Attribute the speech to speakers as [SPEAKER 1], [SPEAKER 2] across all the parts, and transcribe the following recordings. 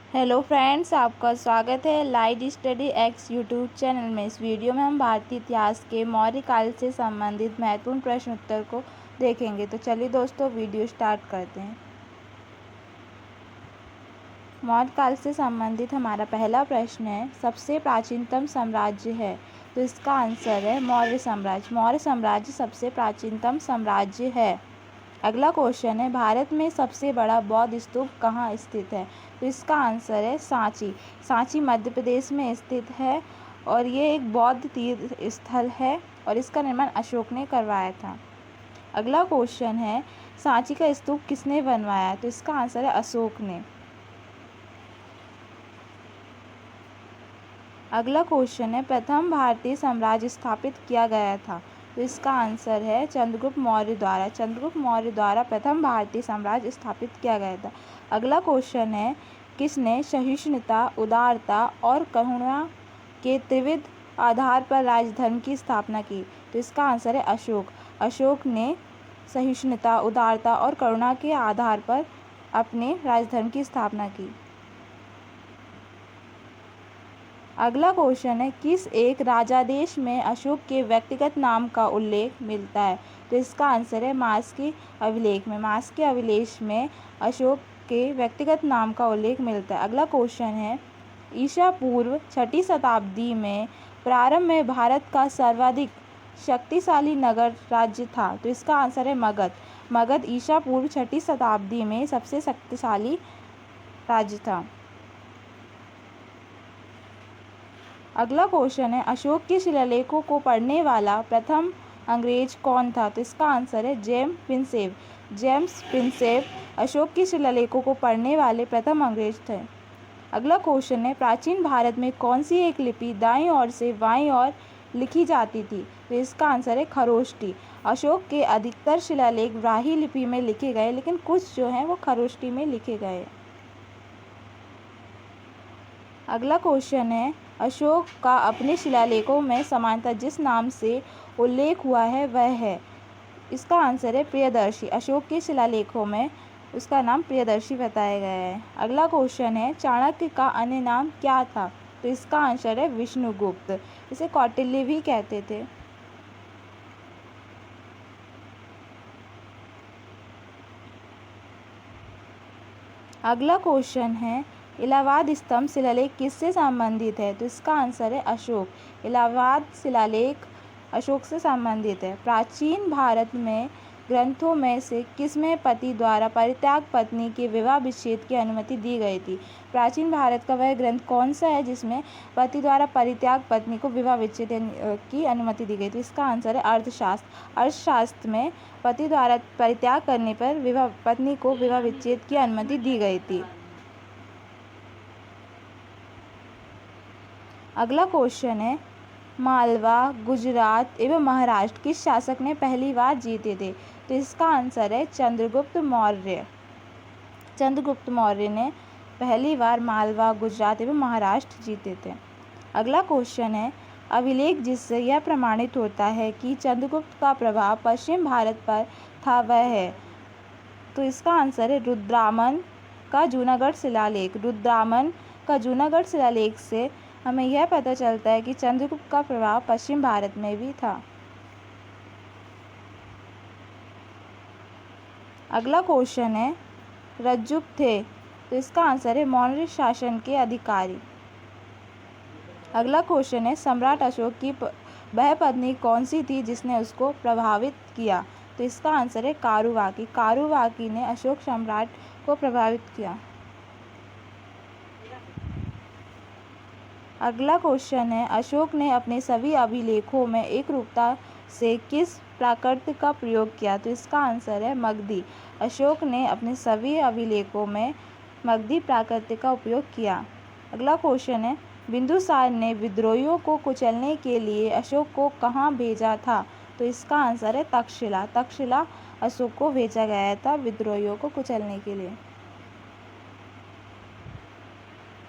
[SPEAKER 1] Hello friends, आपका स्वागत है light study x YouTube channel में। इस वीडियो में हम भारतीय इतिहास के मौर्य काल से संबंधित महत्वपूर्ण प्रश्न उत्तर को देखेंगे। तो चलिए दोस्तों, वीडियो स्टार्ट करते हैं। मौर्य काल से संबंधित हमारा पहला प्रश्न है, सबसे प्राचीनतम साम्राज्य है। तो इसका आंसर है मौर्य साम्राज्य। मौर्य साम्राज्य सबसे प्राचीनतम साम्राज्य है। अगला क्वेश्चन है, भारत में सबसे बड़ा बौद्ध स्तूप कहाँ स्थित है। तो इसका आंसर है सांची। सांची मध्य प्रदेश में स्थित है और ये एक बौद्ध तीर्थ स्थल है और इसका निर्माण अशोक ने करवाया था। अगला क्वेश्चन है, सांची का स्तूप किसने बनवाया। तो इसका आंसर है अशोक ने। अगला क्वेश्चन है, प्रथम भारतीय साम्राज्य स्थापित किया गया था। तो इसका आंसर है चंद्रगुप्त मौर्य द्वारा। चंद्रगुप्त मौर्य द्वारा प्रथम भारतीय साम्राज्य स्थापित किया गया था। अगला क्वेश्चन है, किसने सहिष्णुता, उदारता और करुणा के त्रिविध आधार पर राजधर्म की स्थापना की। तो इसका आंसर है अशोक। अशोक ने सहिष्णुता, उदारता और करुणा के आधार पर अपने राजधर्म की स्थापना की। अगला क्वेश्चन है, किस एक राजादेश में अशोक के व्यक्तिगत नाम का उल्लेख मिलता है। तो इसका आंसर है मास्की अभिलेख में। मास्की अभिलेख में अशोक के व्यक्तिगत नाम का उल्लेख मिलता है। अगला क्वेश्चन है, ईसा पूर्व 6ठी शताब्दी में प्रारंभ में भारत का सर्वाधिक शक्तिशाली नगर राज्य था। तो इसका आंसर है मगध। मगध ईसा पूर्व 6ठी शताब्दी में सबसे शक्तिशाली राज्य था। अगला क्वेश्चन है, अशोक के शिलालेखों को पढ़ने वाला प्रथम अंग्रेज कौन था। तो इसका आंसर है James Prinsep. James Prinsep Ashok के शिलालेखों को पढ़ने वाले प्रथम अंग्रेज थे। अगला क्वेश्चन है, प्राचीन भारत में कौन सी एक लिपि दाईं ओर से बाईं ओर लिखी जाती थी। तो इसका आंसर है खरोष्टी। अशोक के अधिकतर शिलालेख ब्राह्मी लिपि में लिखे गए, लेकिन कुछ जो हैं वो खरोष्टी में लिखे गए। अगला क्वेश्चन है, अशोक का अपने शिलालेखों में समानतः जिस नाम से उल्लेख हुआ है वह है। इसका आंसर है प्रियदर्शी। अशोक के शिलालेखों में उसका नाम प्रियदर्शी बताया गया है। अगला क्वेश्चन है, चाणक्य का अन्य नाम क्या था। तो इसका आंसर है विष्णुगुप्त। इसे कौटिल्य भी कहते थे। अगला क्वेश्चन है, इलाहाबाद स्तंभ शिलालेख किससे संबंधित है। तो इसका आंसर है अशोक। इलाहाबाद शिलालेख अशोक से संबंधित है। प्राचीन भारत में ग्रंथों में से किसमें पति द्वारा परित्याग पत्नी के विवाह विच्छेद की अनुमति दी गई थी। प्राचीन भारत का वह ग्रंथ कौन सा है जिसमें पति द्वारा परित्याग पत्नी को विवाह विच्छेद की अनुमति दी गई थी। इसका आंसर है अर्थशास्त्र। अर्थशास्त्र में पति द्वारा परित्याग करने पर पत्नी को विवाह विच्छेद की अनुमति दी गई थी। अगला क्वेश्चन है, मालवा, गुजरात एवं महाराष्ट्र किस शासक ने पहली बार जीते थे। तो इसका आंसर है चंद्रगुप्त मौर्य। चंद्रगुप्त मौर्य ने पहली बार मालवा, गुजरात एवं महाराष्ट्र जीते थे। अगला क्वेश्चन है, अभिलेख जिससे यह प्रमाणित होता है कि चंद्रगुप्त का प्रभाव पश्चिम भारत पर था वह है। तो इसका आंसर है रुद्रामन का जूनागढ़ शिलालेख। रुद्रामन का जूनागढ़ शिलालेख से हमें यह पता चलता है कि चंद्रगुप्त का प्रभाव पश्चिम भारत में भी था। अगला क्वेश्चन है, रज्जुक थे। तो इसका आंसर है मौर्य शासन के अधिकारी। अगला क्वेश्चन है, सम्राट अशोक की वह पत्नी कौन सी थी जिसने उसको प्रभावित किया। तो इसका आंसर है कारुवाकी। कारुवाकी ने अशोक सम्राट को प्रभावित किया। अगला क्वेश्चन है, अशोक ने अपने सभी अभिलेखों में एकरूपता से किस प्राकृत का प्रयोग किया। तो इसका आंसर है मगधी। अशोक ने अपने सभी अभिलेखों में मगधी प्राकृत का उपयोग किया। अगला क्वेश्चन है, बिंदुसार ने विद्रोहियों को कुचलने के लिए अशोक को कहाँ भेजा था। तो इसका आंसर है तक्षशिला। तक्षशिला अशोक को भेजा गया था विद्रोहियों को कुचलने के लिए।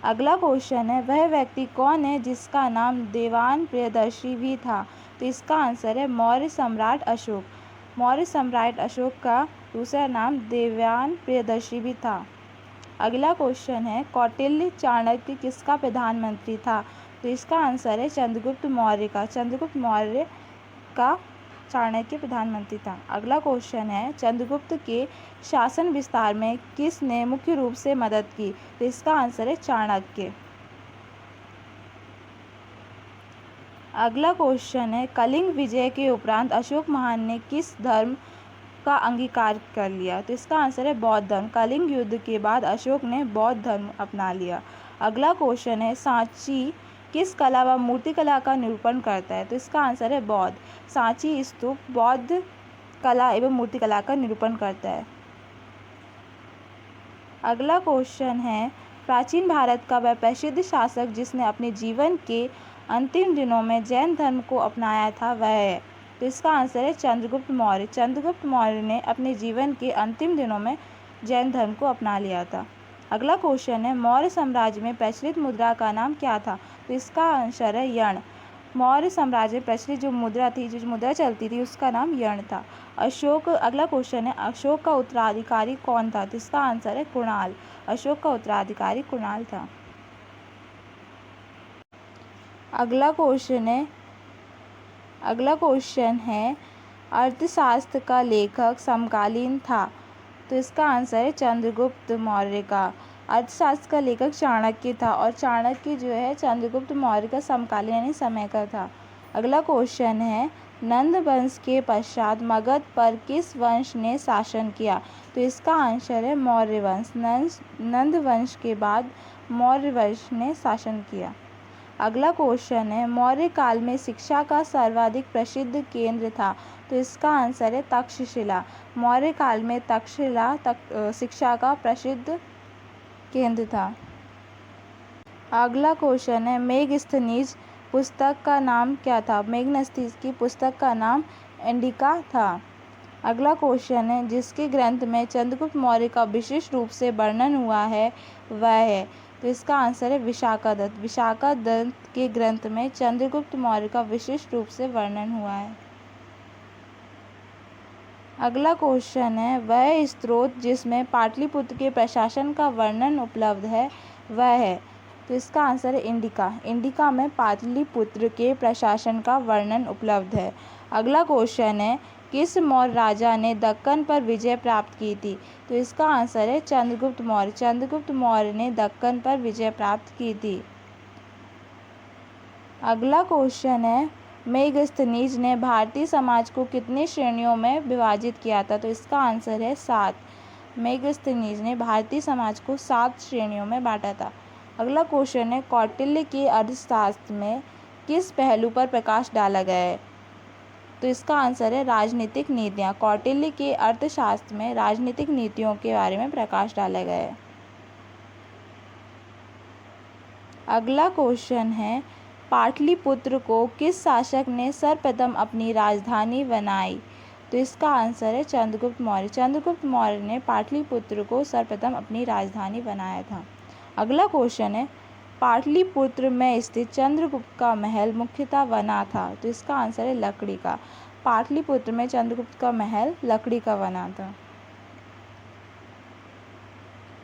[SPEAKER 1] अगला क्वेश्चन है, वह व्यक्ति कौन है जिसका नाम देवान प्रियदर्शी भी था। तो इसका आंसर है मौर्य सम्राट अशोक। मौर्य सम्राट अशोक का दूसरा नाम देवान प्रियदर्शी भी था। अगला क्वेश्चन है कौटिल्य चाणक्य किसका प्रधानमंत्री था? तो इसका आंसर है चंद्रगुप्त मौर्य का। चंद्रगुप्त मौर्य का चाणक्य प्रधानमंत्री था। अगला क्वेश्चन है चंद्रगुप्त के शासन विस्तार में किसने मुख्य रूप से मदद की? तो इसका आंसर है चाणक्य। अगला क्वेश्चन है कलिंग विजय के उपरांत अशोक महान ने किस धर्म का अंगीकार कर लिया? तो इसका आंसर है बौद्ध धर्म। कलिंग युद्ध के बाद अशोक ने बौद्ध धर्म अपना लिया। अगला क्वेश्चन है सांची किस कला व मूर्तिकला का निरूपण करता है? तो इसका आंसर है बौद्ध। सांची स्तूप बौद्ध कला एवं मूर्तिकला का निरूपण करता है। अगला क्वेश्चन है प्राचीन भारत का वह प्रसिद्ध शासक जिसने अपने जीवन के अंतिम दिनों में जैन धर्म को अपनाया था वह है? तो इसका आंसर है चंद्रगुप्त मौर्य। चंद्रगुप्त मौर्य ने अपने जीवन के अंतिम दिनों में जैन धर्म को अपना लिया था। अगला क्वेश्चन है मौर्य साम्राज्य में प्रचलित मुद्रा का नाम क्या था? तो इसका आंसर है यण। मौर्य साम्राज्य में प्रचलित जो मुद्रा थी, जो मुद्रा चलती थी, उसका नाम यण था। अगला क्वेश्चन है अशोक का उत्तराधिकारी कौन था? तो इसका आंसर है कुणाल। अशोक का उत्तराधिकारी कुणाल था। अगला क्वेश्चन है अर्थशास्त्र का लेखक समकालीन था? तो इसका आंसर है चंद्रगुप्त मौर्य का। अर्थशास्त्र का लेखक चाणक्य था और चाणक्य जो है चंद्रगुप्त मौर्य का समकालीन यानी समय का था। अगला क्वेश्चन है नंद वंश के पश्चात मगध पर किस वंश ने शासन किया? तो इसका आंसर है मौर्य वंश। नंद वंश के बाद मौर्य वंश ने शासन किया। अगला क्वेश्चन है मौर्य काल में शिक्षा का सर्वाधिक प्रसिद्ध केंद्र था? तो इसका आंसर है तक्षशिला। मौर्य काल में तक्षशिला शिक्षा का प्रसिद्ध केंद्र था। अगला क्वेश्चन है मेगस्थनीज पुस्तक का नाम क्या था? मेगस्थनीज की पुस्तक का नाम इंडिका था। अगला क्वेश्चन है जिसके ग्रंथ में चंद्रगुप्त मौर्य का विशिष्ट रूप से वर्णन हुआ है वह है? तो इसका आंसर है विशाखादत्त। विशाखादत्त के ग्रंथ में चंद्रगुप्त मौर्य का विशिष्ट रूप से वर्णन हुआ है। अगला क्वेश्चन है वह स्रोत जिसमें पाटलिपुत्र के प्रशासन का वर्णन उपलब्ध है वह है? तो इसका आंसर है इंडिका। इंडिका में पाटलिपुत्र के प्रशासन का वर्णन उपलब्ध है। अगला क्वेश्चन है किस मौर्य राजा ने दक्कन पर विजय प्राप्त की थी? तो इसका आंसर है चंद्रगुप्त मौर्य। चंद्रगुप्त मौर्य ने दक्कन पर विजय प्राप्त की थी। अगला क्वेश्चन है मेगस्थनीज ने भारतीय समाज को कितनी श्रेणियों में विभाजित किया था? तो इसका आंसर है 7। मेगस्थनीज ने भारतीय समाज को 7 श्रेणियों में बांटा था। अगला क्वेश्चन है कौटिल्य के अर्थशास्त्र में किस पहलू पर प्रकाश डाला गया है? तो इसका आंसर है राजनीतिक नीतियाँ। कौटिल्य के अर्थशास्त्र में राजनीतिक नीतियों के बारे में प्रकाश डाला गया है। अगला क्वेश्चन है पाटलिपुत्र को किस शासक ने सर्वप्रथम अपनी राजधानी बनाई? तो इसका आंसर है चंद्रगुप्त मौर्य। चंद्रगुप्त मौर्य ने पाटलिपुत्र को सर्वप्रथम अपनी राजधानी बनाया था। अगला क्वेश्चन है पाटलिपुत्र में स्थित चंद्रगुप्त का महल मुख्यतः बना था? तो इसका आंसर है लकड़ी का। पाटलिपुत्र में चंद्रगुप्त का महल लकड़ी का बना था।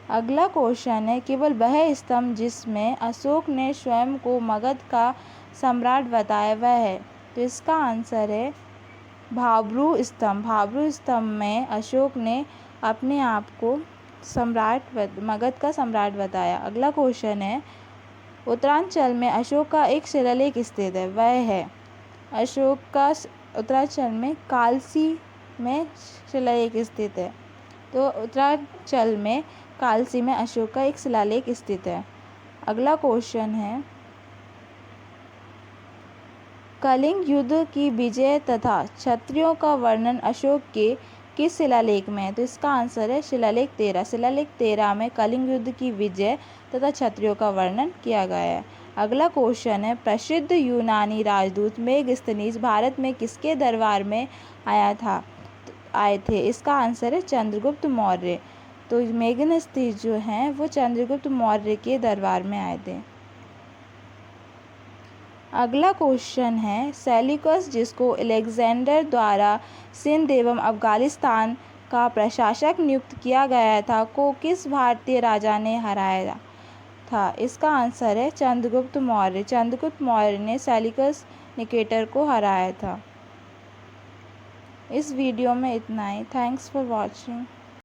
[SPEAKER 1] अगला क्वेश्चन है केवल वह स्तंभ जिसमें अशोक ने स्वयं को मगध का सम्राट बताया वह है? तो इसका आंसर है भाब्रू स्तंभ। भाब्रू स्तंभ में अशोक ने अपने आप को मगध का सम्राट बताया। अगला क्वेश्चन है उत्तरांचल में अशोक का एक शिलालेख स्थित है वह है? अशोक का उत्तरांचल में कालसी में शिलालेख स्थित है। तो उत्तरांचल में कालसी में अशोक का एक शिलालेख स्थित है। अगला क्वेश्चन है कलिंग युद्ध की विजय तथा क्षत्रियों का वर्णन अशोक के किस शिलालेख में है? तो इसका आंसर है शिलालेख 13। शिलालेख 13 में कलिंग युद्ध की विजय तथा क्षत्रियों का वर्णन किया गया है। अगला क्वेश्चन है प्रसिद्ध यूनानी राजदूत मेगस्थनीज भारत में किसके दरबार में आए थे? इसका आंसर है चंद्रगुप्त मौर्य। तो मेगस्थनीज जो हैं वो चंद्रगुप्त मौर्य के दरबार में आए थे। अगला क्वेश्चन है सेल्यूकस जिसको अलेक्जेंडर द्वारा सिंध एवं अफगानिस्तान का प्रशासक नियुक्त किया गया था को किस भारतीय राजा ने हराया था? इसका आंसर है चंद्रगुप्त मौर्य। चंद्रगुप्त मौर्य ने सेल्यूकस निकेटर को हराया था। इस वीडियो में इतना ही। Thanks for watching.